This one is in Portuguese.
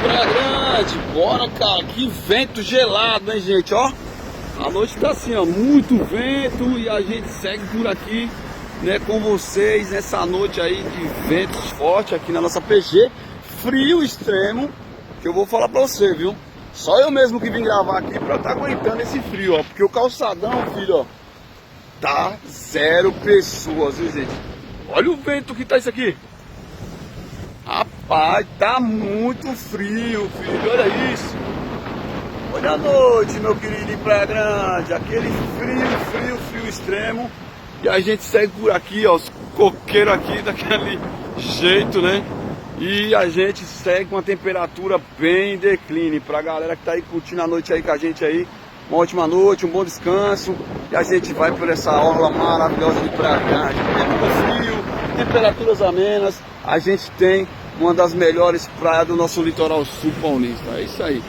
Praia Grande. Bora, cara, que vento gelado, hein, gente, ó. A noite tá assim, ó, muito vento e a gente segue por aqui, né, com vocês nessa noite aí de ventos fortes aqui na nossa PG. Frio extremo, que eu vou falar pra você, viu? Só eu mesmo que vim gravar aqui pra estar aguentando esse frio, ó. Porque o calçadão, filho, ó, tá 0 pessoas, viu, gente? Olha o vento que tá isso aqui. Rapaz, tá muito frio, filho, olha isso. Olha a noite, meu querido, em Praia Grande. Aquele frio extremo. E a gente segue por aqui, ó, os coqueiros aqui daquele jeito, né? E a gente segue com uma temperatura bem decline. Pra galera que tá aí curtindo a noite aí com a gente aí, uma ótima noite, um bom descanso. E a gente vai por essa orla maravilhosa de Praia Grande. Tempo frio, temperaturas amenas. A gente tem uma das melhores praias do nosso litoral sul paulista. É isso aí.